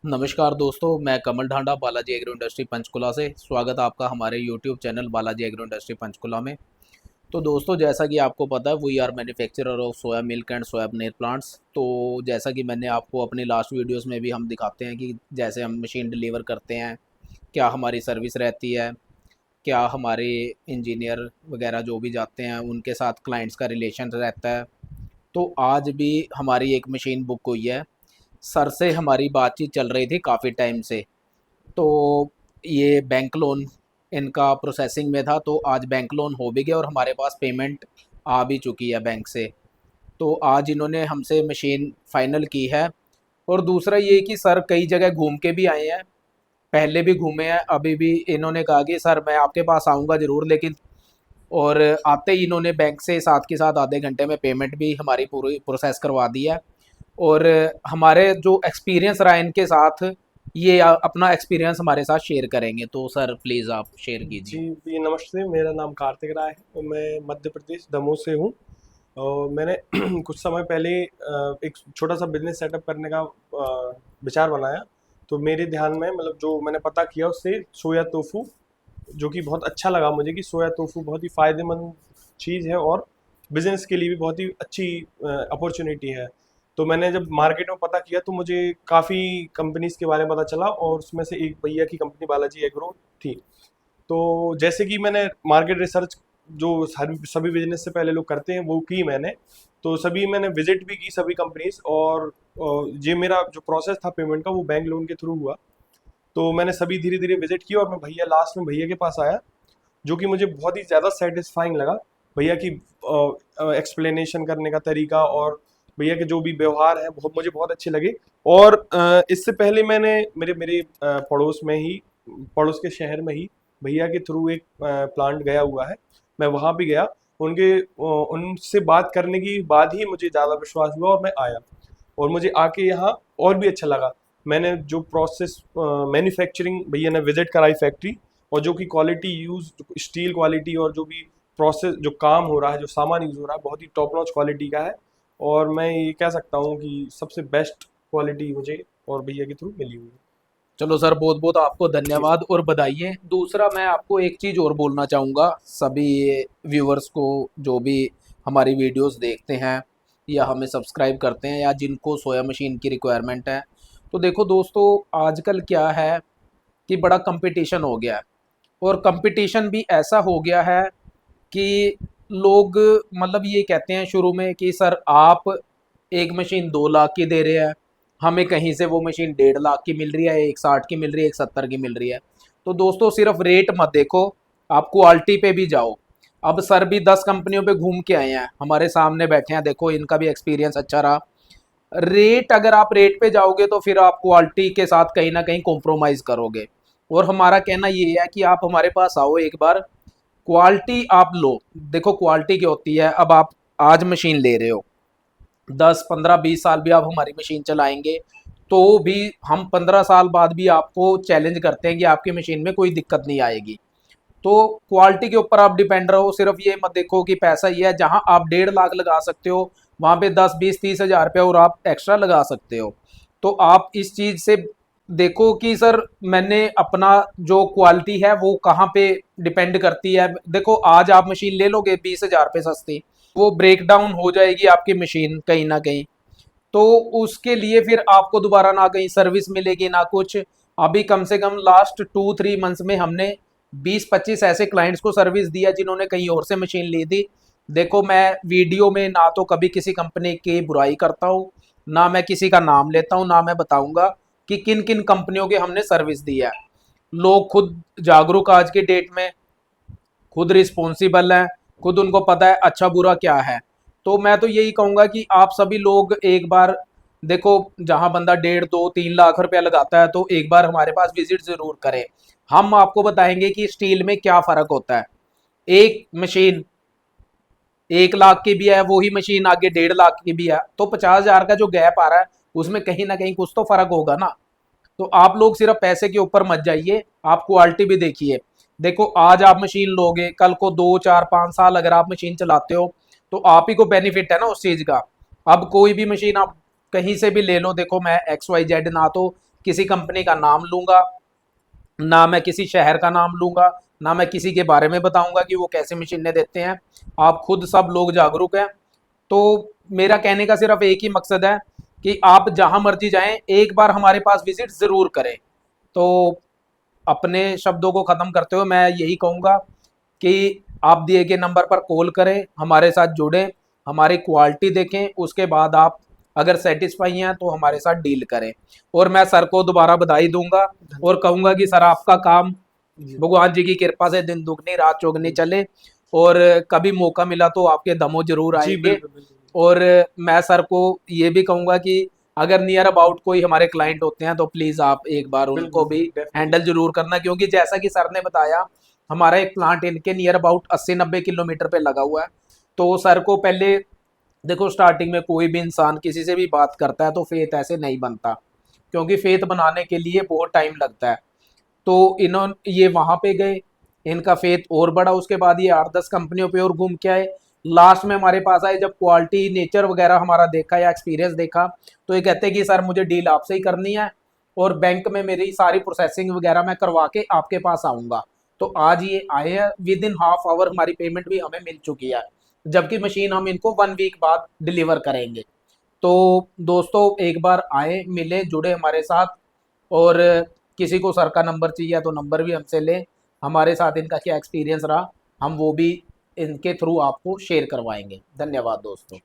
नमस्कार दोस्तों, मैं कमल ढांडा बालाजी एग्रो इंडस्ट्री पंचकुला से स्वागत है आपका हमारे YouTube channel Balaji agro industry Panchkula में। तो दोस्तों, जैसा कि आपको पता है we are manufacturer of soya milk and soya paneer plants. तो जैसा कि मैंने आपको अपनी लास्ट वीडियोस में भी हम दिखाते हैं कि जैसे हम मशीन डिलीवर करते हैं, क्या हमारी सर्विस रहती है, क्या हमारे इंजीनियर वगैरह जो भी जाते हैं उनके साथ क्लाइंट्स का रिलेशन रहता है। तो आज भी हमारी एक मशीन बुक हुई है। सर से हमारी बातचीत चल रही थी काफ़ी टाइम से। तो ये बैंक लोन इनका प्रोसेसिंग में था, तो आज बैंक लोन हो भी गया और हमारे पास पेमेंट आ भी चुकी है बैंक से। तो आज इन्होंने हमसे मशीन फाइनल की है। और दूसरा ये कि सर कई जगह घूम के भी आए हैं, पहले भी घूमे हैं, अभी भी इन्होंने कहा कि सर मैं आपके पास आऊँगा ज़रूर, लेकिन और आते ही इन्होंने बैंक से साथ के साथ आधे घंटे में पेमेंट भी हमारी पूरी प्रोसेस करवा दी है। और हमारे जो एक्सपीरियंस रहा इनके साथ, ये अपना एक्सपीरियंस हमारे साथ शेयर करेंगे। तो सर प्लीज़ आप शेयर जी, कीजिए। जी नमस्ते। मेरा नाम कार्तिक राय है और मैं मध्य प्रदेश दमोह से हूँ। और मैंने कुछ समय पहले एक छोटा-सा बिज़नेस सेटअप करने का विचार बनाया। तो मेरे ध्यान में मतलब जो मैंने पता किया उससे सोया टोफू, जो कि बहुत अच्छा लगा मुझे कि सोया टोफू बहुत ही फ़ायदेमंद चीज़ है और बिज़नेस के लिए भी बहुत ही अच्छी अपॉर्च्युनिटी है। तो मैंने जब मार्केट में पता किया तो मुझे काफ़ी कंपनीज़ के बारे में पता चला और उसमें से एक भैया की कंपनी बालाजी एग्रो थी। तो जैसे कि मैंने मार्केट रिसर्च जो सभी बिजनेस से पहले लोग करते हैं वो की मैंने। तो सभी मैंने विजिट भी की सभी कंपनीज और ये मेरा जो प्रोसेस था पेमेंट का वो बैंक लोन के थ्रू हुआ। तो मैंने सभी धीरे धीरे विजिट किया और मैं भैया लास्ट में भैया के पास आया, जो कि मुझे बहुत ही ज़्यादा सेटिस्फाइंग लगा। भैया की एक्सप्लेनेशन करने का तरीका और भैया के जो भी व्यवहार है बहुत मुझे बहुत अच्छे लगे। और इससे पहले मैंने मेरे मेरे पड़ोस में ही, पड़ोस के शहर में ही भैया के थ्रू एक प्लांट गया हुआ है। मैं वहाँ भी गया, उनसे बात करने की बाद ही मुझे ज़्यादा विश्वास हुआ और मैं आया। और मुझे आके यहाँ और भी अच्छा लगा। मैंने जो प्रोसेस मैन्युफैक्चरिंग भैया ने विजिट कराई फैक्ट्री, और जो कि क्वालिटी यूज़ स्टील क्वालिटी और जो भी प्रोसेस जो काम हो रहा है, जो सामान यूज़ हो रहा है बहुत ही टॉप नॉच क्वालिटी का है। और मैं ये कह सकता हूँ कि सबसे बेस्ट क्वालिटी मुझे और भैया के थ्रू मिली हुई है। चलो सर, बहुत बहुत आपको जी धन्यवाद सर। और बधाई। दूसरा मैं आपको एक चीज़ और बोलना चाहूँगा सभी व्यूअर्स को, जो भी हमारी वीडियोस देखते हैं या हमें सब्सक्राइब करते हैं या जिनको सोया मशीन की रिक्वायरमेंट है। तो देखो दोस्तों, आजकल क्या है कि बड़ा कंपटीशन हो गया है। और कंपटीशन भी ऐसा हो गया है कि लोग मतलब ये कहते हैं शुरू में कि सर आप एक मशीन 2 लाख की दे रहे हैं, हमें कहीं से वो मशीन 1.5 लाख की मिल रही है, एक 60 की मिल रही है, एक 70 की मिल रही है। तो दोस्तों, सिर्फ रेट मत देखो, आप क्वालिटी पे भी जाओ। अब सर भी 10 कंपनियों पे घूम के आए हैं, हमारे सामने बैठे हैं, देखो इनका भी एक्सपीरियंस अच्छा रहा। रेट, अगर आप रेट पे जाओगे तो फिर आप क्वालिटी के साथ कहीं ना कहीं कॉम्प्रोमाइज़ करोगे। और हमारा कहना ये है कि आप हमारे पास आओ एक बार, क्वालिटी आप लो। देखो क्वालिटी क्या होती है, अब आप आज मशीन ले रहे हो, 10 15 20 साल भी आप हमारी मशीन चलाएंगे, तो भी हम 15 साल बाद भी आपको चैलेंज करते हैं कि आपकी मशीन में कोई दिक्कत नहीं आएगी। तो क्वालिटी के ऊपर आप डिपेंड रहो। सिर्फ ये मत देखो कि पैसा ये है, जहां आप 1.5 लाख लगा सकते हो वहां पे 10 20 30 हज़ार रुपया और आप एक्स्ट्रा लगा सकते हो। तो आप इस चीज से देखो कि सर मैंने अपना जो क्वालिटी है वो कहाँ पे डिपेंड करती है। देखो आज आप मशीन ले लोगे 20 हज़ार पे सस्ती, वो ब्रेक डाउन हो जाएगी आपकी मशीन कहीं ना कहीं। तो उसके लिए फिर आपको दोबारा ना कहीं सर्विस मिलेगी ना कुछ। अभी कम से कम लास्ट 2 3 मंथ्स में हमने 20 25 ऐसे क्लाइंट्स को सर्विस दिया जिन्होंने कहीं और से मशीन ली थी। देखो मैं वीडियो में ना तो कभी किसी कंपनी की बुराई करता हूँ, ना मैं किसी का नाम लेता हूँ, ना मैं बताऊंगा कि किन किन कंपनियों के हमने सर्विस दिया है। लोग खुद जागरूक आज के डेट में, खुद रिस्पॉन्सिबल हैं, खुद उनको पता है अच्छा बुरा क्या है। तो मैं तो यही कहूँगा कि आप सभी लोग एक बार देखो, जहाँ बंदा 1.5 2 3 लाख रुपया लगाता है तो एक बार हमारे पास विजिट ज़रूर करें। हम आपको बताएंगे कि स्टील में क्या फ़र्क होता है। एक मशीन 1 लाख की भी है, वही मशीन आगे 1.5 लाख की भी है, तो 50 हज़ार का जो गैप आ रहा है उसमें कहीं ना कहीं कुछ तो फ़र्क होगा ना। तो आप लोग सिर्फ पैसे के ऊपर मत जाइए, आप क्वालिटी भी देखिए। देखो आज आप मशीन लोगे, कल को 2 4 5 साल अगर आप मशीन चलाते हो तो आप ही को बेनिफिट है ना उस चीज़ का। अब कोई भी मशीन आप कहीं से भी ले लो, देखो मैं XYZ ना तो किसी कंपनी का नाम लूँगा, ना मैं किसी शहर का नाम लूँगा, ना मैं किसी के बारे में बताऊँगा कि वो कैसे मशीनें देते हैं। आप खुद सब लोग जागरूक हैं। तो मेरा कहने का सिर्फ एक ही मकसद है कि आप जहाँ मर्जी जाएं, एक बार हमारे पास विजिट ज़रूर करें। तो अपने शब्दों को ख़त्म करते हुए मैं यही कहूँगा कि आप दिए गए नंबर पर कॉल करें, हमारे साथ जुड़ें, हमारी क्वालिटी देखें, उसके बाद आप अगर सेटिस्फाई हैं तो हमारे साथ डील करें। और मैं सर को दोबारा बधाई दूंगा और कहूँगा कि सर आपका काम जी भगवान जी की कृपा से दिन दुगनी रात चौगनी चले, और कभी मौका मिला तो आपके दमों जरूर जी आएंगे। बिल्कुल बिल्कुल। और मैं सर को ये भी कहूँगा कि अगर नियर अबाउट कोई हमारे क्लाइंट होते हैं तो प्लीज़ आप एक बार उनको बिल्कुल भी डेफिनेटली। हैंडल जरूर करना, क्योंकि जैसा कि सर ने बताया हमारा एक प्लांट इनके नियर अबाउट 80-90 किलोमीटर पे लगा हुआ है। तो सर को पहले देखो, स्टार्टिंग में कोई भी इंसान किसी से भी बात करता है तो फेथ ऐसे नहीं बनता, क्योंकि फेथ बनाने के लिए बहुत टाइम लगता है। तो इन्होंने ये वहां पे गए, इनका फेथ और बढ़ा, उसके बाद ये 8-10 कंपनियों पे और घूम के आए। लास्ट में हमारे पास आए, जब क्वालिटी नेचर वगैरह हमारा देखा या एक्सपीरियंस देखा, तो ये कहते हैं कि सर मुझे डील आपसे ही करनी है और बैंक में मेरी सारी प्रोसेसिंग वगैरह मैं करवा के आपके पास आऊँगा। तो आज ये आए हैं, विद इन हाफ आवर हमारी पेमेंट भी हमें मिल चुकी है, जबकि मशीन हम इनको 1 वीक बाद डिलीवर करेंगे। तो दोस्तों एक बार आए, मिले, जुड़े हमारे साथ। और किसी को सर का नंबर चाहिए तो नंबर भी हमसे लें, हमारे साथ इनका क्या एक्सपीरियंस रहा हम वो भी इनके थ्रू आपको शेयर करवाएंगे। धन्यवाद दोस्तों।